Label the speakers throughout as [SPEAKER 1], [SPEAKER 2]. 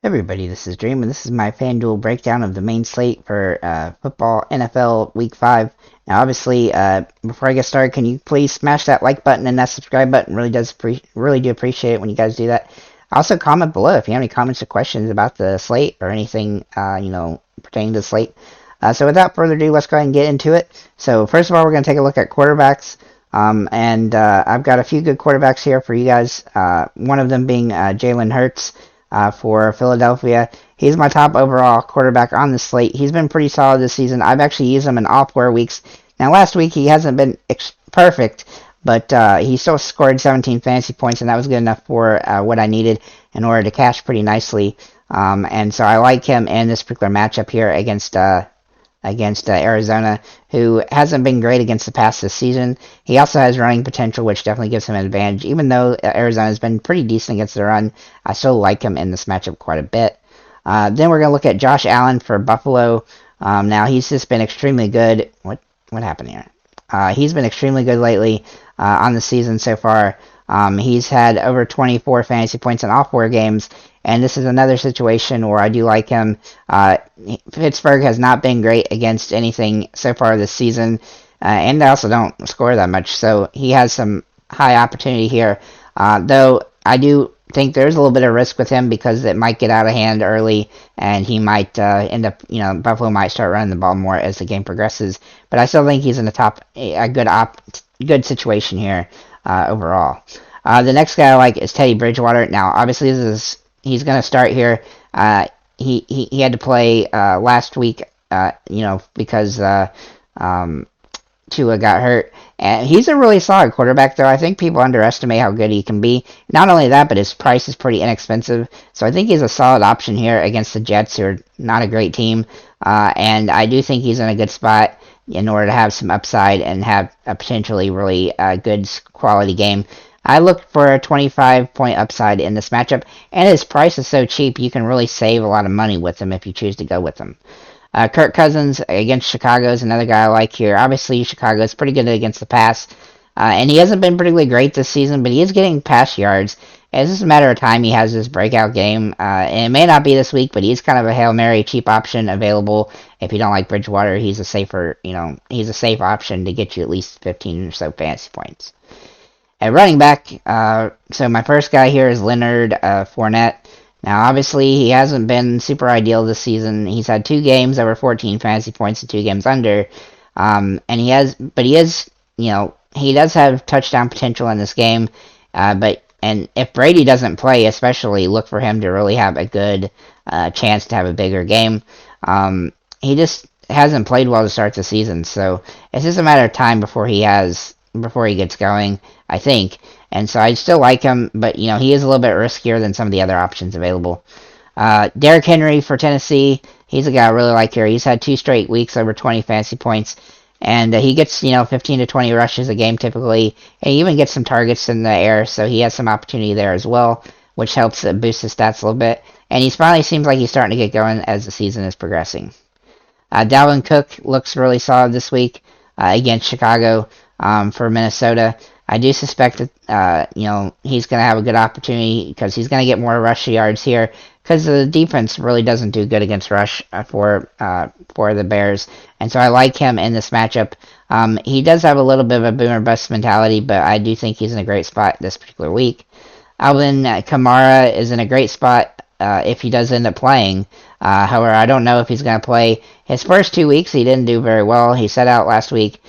[SPEAKER 1] Everybody, this is Dream, and this is my FanDuel breakdown of the main slate for football NFL Week 5. Now, obviously, before I get started, can you please smash that like button and that subscribe button? Really do appreciate it when you guys do that. Also, comment below if you have any comments or questions about the slate or anything, pertaining to the slate. So, without further ado, let's go ahead and get into it. So, first of all, we're going to take a look at quarterbacks. And I've got a few good quarterbacks here for you guys. One of them being Jalen Hurts for Philadelphia. He's my top overall quarterback on the slate. He's been pretty solid this season. I've actually used him in all 4 weeks. Now, last week he hasn't been perfect, but he still scored 17 fantasy points, and that was good enough for what I needed in order to cash pretty nicely. And so I like him in this particular matchup here against Arizona, who hasn't been great against the pass this season. He also has running potential, which definitely gives him an advantage. Even though Arizona's been pretty decent against the run, I still like him in this matchup quite a bit. Then we're going to look at Josh Allen for Buffalo. Now, he's just been extremely good. What happened here? He's been extremely good lately on the season so far. He's had over 24 fantasy points in all 4 games, and this is another situation where I do like him. Pittsburgh has not been great against anything so far this season, and they also don't score that much, so he has some high opportunity here. Though I do think there's a little bit of risk with him because it might get out of hand early, and he might end up, Buffalo might start running the ball more as the game progresses. But I still think he's in a good situation here overall. The next guy I like is Teddy Bridgewater. Now, obviously, he's going to start here. He had to play last week, because Tua got hurt. And he's a really solid quarterback, though. I think people underestimate how good he can be. Not only that, but his price is pretty inexpensive. So I think he's a solid option here against the Jets, who are not a great team. And I do think he's in a good spot in order to have some upside and have a potentially really good quality game. I look for a 25-point upside in this matchup, and his price is so cheap you can really save a lot of money with him if you choose to go with him. Kirk Cousins against Chicago is another guy I like here. Obviously, Chicago is pretty good against the pass, and he hasn't been particularly great this season, but he is getting pass yards. It's just a matter of time he has this breakout game, and it may not be this week, but he's kind of a Hail Mary cheap option available. If you don't like Bridgewater, he's a safe option to get you at least 15 or so fantasy points. At running back, so my first guy here is Leonard Fournette. Now, obviously, he hasn't been super ideal this season. He's had 2 games over 14 fantasy points and 2 games under. He does have touchdown potential in this game. And if Brady doesn't play, especially, look for him to really have a good chance to have a bigger game. He just hasn't played well to start the season, so it's just a matter of time before he gets going, I think. And so I still like him, but, he is a little bit riskier than some of the other options available. Derrick Henry for Tennessee, he's a guy I really like here. He's had 2 straight weeks over 20 fantasy points, and he gets, 15 to 20 rushes a game typically, and he even gets some targets in the air, so he has some opportunity there as well, which helps boost his stats a little bit. And he finally seems like he's starting to get going as the season is progressing. Dalvin Cook looks really solid this week against Chicago for Minnesota. I do suspect that he's going to have a good opportunity because he's going to get more rush yards here because the defense really doesn't do good against rush for the Bears, and so I like him in this matchup. He does have a little bit of a boomer bust mentality, but I do think he's in a great spot this particular week. Alvin Kamara is in a great spot if he does end up playing. However, I don't know if he's going to play. His first 2 weeks, he didn't do very well. He sat out last week.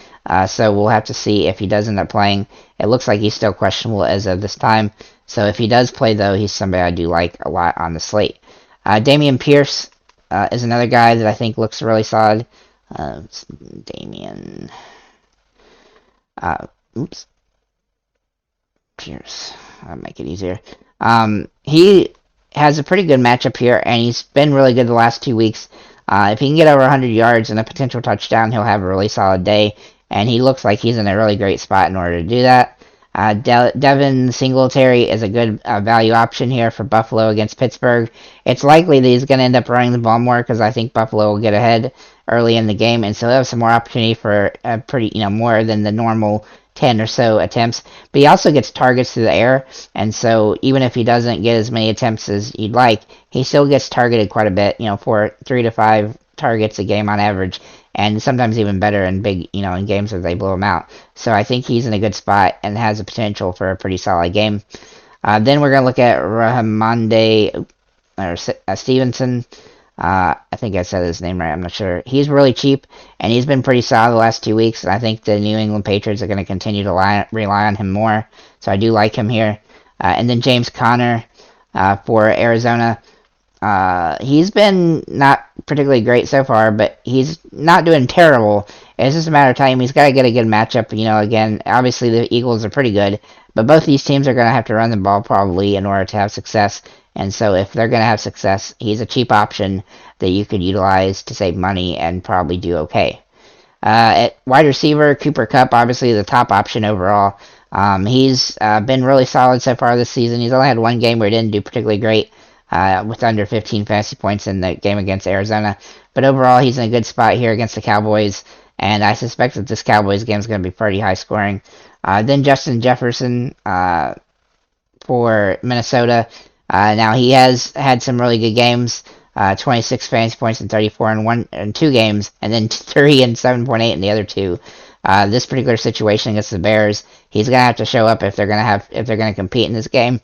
[SPEAKER 1] So we'll have to see if he does end up playing. It looks like he's still questionable as of this time. So if he does play, though, he's somebody I do like a lot on the slate. Dameon Pierce is another guy that I think looks really solid. Dameon. Pierce. I'll make it easier. He has a pretty good matchup here, and he's been really good the last 2 weeks. If he can get over 100 yards and a potential touchdown, he'll have a really solid day. And he looks like he's in a really great spot in order to do that. Devin Singletary is a good value option here for Buffalo against Pittsburgh. It's likely that he's going to end up running the ball more because I think Buffalo will get ahead early in the game, and so he'll have some more opportunity for pretty, more than the normal 10 or so attempts, but he also gets targets through the air, and so even if he doesn't get as many attempts as you'd like, he still gets targeted quite a bit, for 3 to 5 targets a game on average, and sometimes even better in big, in games where they blow him out. So I think he's in a good spot and has the potential for a pretty solid game. Then we're going to look at Rahamande or Stevenson. I think I said his name right. I'm not sure. He's really cheap, and he's been pretty solid the last 2 weeks. And I think the New England Patriots are going to continue to rely on him more. So I do like him here. And then James Conner for Arizona. He's been not particularly great so far, but he's not doing terrible. It's just a matter of time. He's got to get a good matchup. Again, obviously the Eagles are pretty good, but both these teams are going to have to run the ball probably in order to have success. And so if they're going to have success, he's a cheap option that you could utilize to save money and probably do okay. At wide receiver, Cooper Kupp, obviously the top option overall. He's been really solid so far this season. He's only had one game where he didn't do particularly great, with under 15 fantasy points in the game against Arizona. But overall, he's in a good spot here against the Cowboys, and I suspect that this Cowboys game is going to be pretty high scoring. Then Justin Jefferson for Minnesota. Now he has had some really good games, 26 fantasy points and 34 in 2 games, and then 3 and 7.8 in the other 2. This particular situation against the Bears, he's gonna have to show up if they're gonna compete in this game.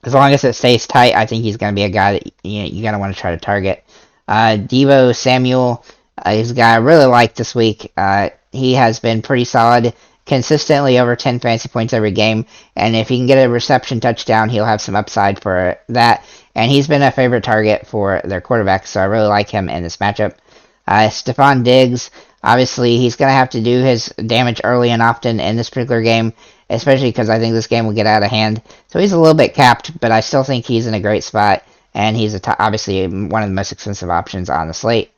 [SPEAKER 1] As long as it stays tight, I think he's gonna be a guy that you gotta want to try to target. Deebo Samuel is a guy I really like this week. He has been pretty solid, consistently over 10 fantasy points every game, and if he can get a reception touchdown, he'll have some upside for that, and he's been a favorite target for their quarterback, so I really like him in this matchup. Stephon Diggs, obviously he's going to have to do his damage early and often in this particular game, especially because I think this game will get out of hand, so he's a little bit capped, but I still think he's in a great spot, and he's obviously one of the most expensive options on the slate.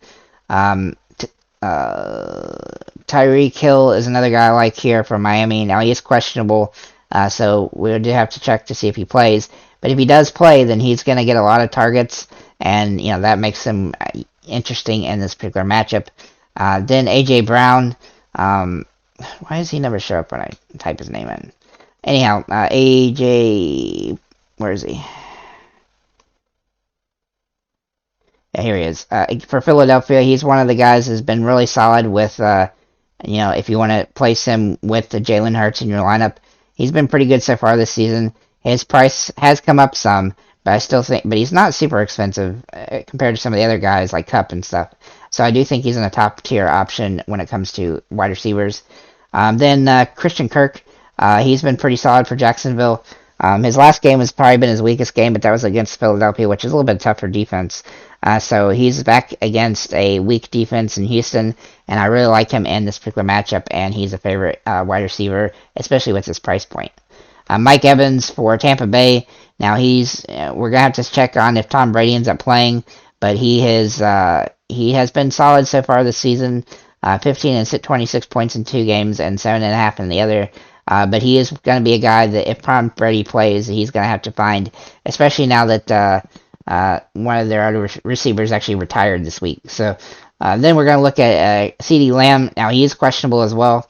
[SPEAKER 1] Tyreek Hill is another guy I like here from Miami. Now he is questionable, so we do have to check to see if he plays. But if he does play, then he's going to get a lot of targets, and that makes him interesting in this particular matchup. Then AJ Brown. Why does he never show up when I type his name in? Anyhow, AJ, where is he? Yeah, here he is. For Philadelphia, he's one of the guys who's been really solid with, if you want to place him with the Jalen Hurts in your lineup. He's been pretty good so far this season. His price has come up some, but but he's not super expensive compared to some of the other guys like Kupp and stuff. So I do think he's in a top tier option when it comes to wide receivers. Then Christian Kirk, he's been pretty solid for Jacksonville. His last game has probably been his weakest game, but that was against Philadelphia, which is a little bit tougher defense. So he's back against a weak defense in Houston, and I really like him in this particular matchup, and he's a favorite wide receiver, especially with his price point. Mike Evans for Tampa Bay. Now we're gonna have to check on if Tom Brady ends up playing, but he has been solid so far this season. 15 and 26 points in 2 games and 7.5 in the other. But he is going to be a guy that if Tom Brady plays, he's going to have to find, especially now that one of their other receivers actually retired this week. So then we're going to look at CeeDee Lamb. Now he is questionable as well,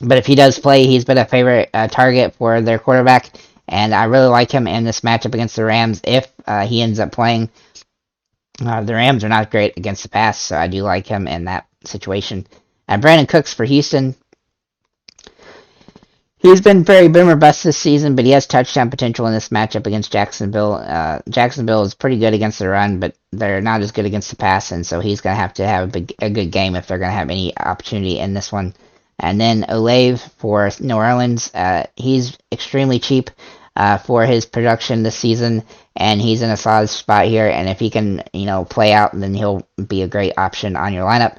[SPEAKER 1] but if he does play, he's been a favorite target for their quarterback, and I really like him in this matchup against the Rams if he ends up playing. The Rams are not great against the pass, so I do like him in that situation. Brandon Cooks for Houston. He's been very boom or bust this season, but he has touchdown potential in this matchup against Jacksonville. Jacksonville is pretty good against the run, but they're not as good against the pass, and so he's going to have a good game if they're going to have any opportunity in this one. And then Olave for New Orleans. He's extremely cheap for his production this season, and he's in a solid spot here, and if he can play out, then he'll be a great option on your lineup.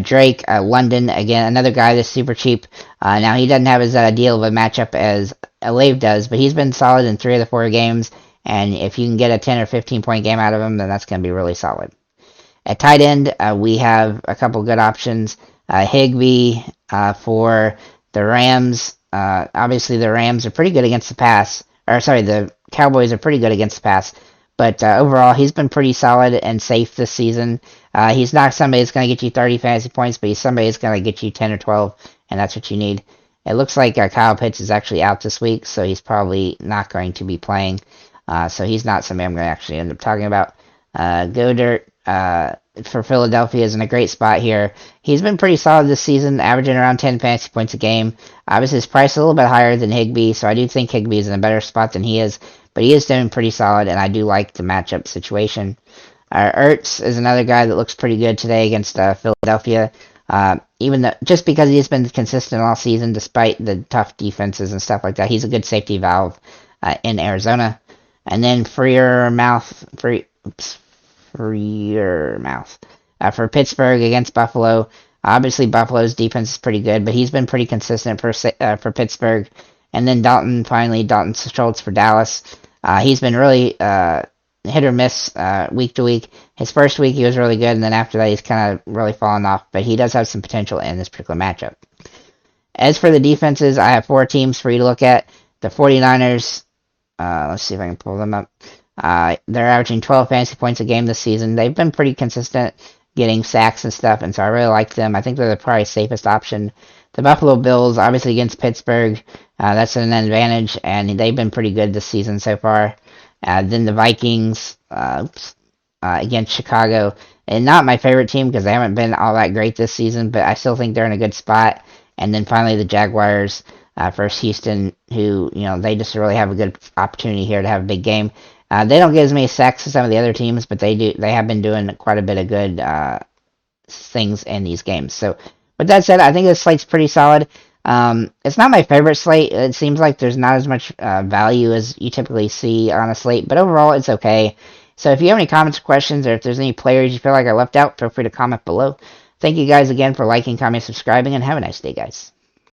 [SPEAKER 1] Drake, London, again, another guy that's super cheap. Now, he doesn't have as ideal of a matchup as Olave does, but he's been solid in 3 of the 4 games, and if you can get a 10 or 15-point game out of him, then that's going to be really solid. At tight end, we have a couple good options. Higbee for the Rams. Obviously, the Rams are pretty good against the pass. The Cowboys are pretty good against the pass, But overall, he's been pretty solid and safe this season. He's not somebody that's going to get you 30 fantasy points, but he's somebody that's going to get you 10 or 12, and that's what you need. It looks like Kyle Pitts is actually out this week, so he's probably not going to be playing. So he's not somebody I'm going to actually end up talking about. Godert for Philadelphia is in a great spot here. He's been pretty solid this season, averaging around 10 fantasy points a game. Obviously, his price is a little bit higher than Higbee, so I do think Higbee is in a better spot than he is. But he is doing pretty solid, and I do like the matchup situation. Ertz is another guy that looks pretty good today against Philadelphia. Even though, just because he's been consistent all season, despite the tough defenses and stuff like that, he's a good safety valve in Arizona. And then Freer Mouth for Pittsburgh against Buffalo. Obviously, Buffalo's defense is pretty good, but he's been pretty consistent for Pittsburgh. And then Dalton Schultz for Dallas. He's been really hit or miss week to week. His first week he was really good, and then after that he's kind of really fallen off. But he does have some potential in this particular matchup. As for the defenses, I have 4 teams for you to look at. The 49ers, let's see if I can pull them up. They're averaging 12 fantasy points a game this season. They've been pretty consistent getting sacks and stuff, and so I really like them. I think they're the probably safest option. The Buffalo Bills, obviously against Pittsburgh, that's an advantage, and they've been pretty good this season so far. Then the Vikings against Chicago, and not my favorite team because they haven't been all that great this season, but I still think they're in a good spot. And then finally the Jaguars versus Houston, who they just really have a good opportunity here to have a big game. They don't get as many sacks as some of the other teams, but they do. They have been doing quite a bit of good things in these games. So, with that said, I think this slate's pretty solid. It's not my favorite slate. It seems like there's not as much value as you typically see on a slate, but overall, it's okay. So, if you have any comments or questions, or if there's any players you feel like I left out, feel free to comment below. Thank you guys again for liking, commenting, subscribing, and have a nice day, guys.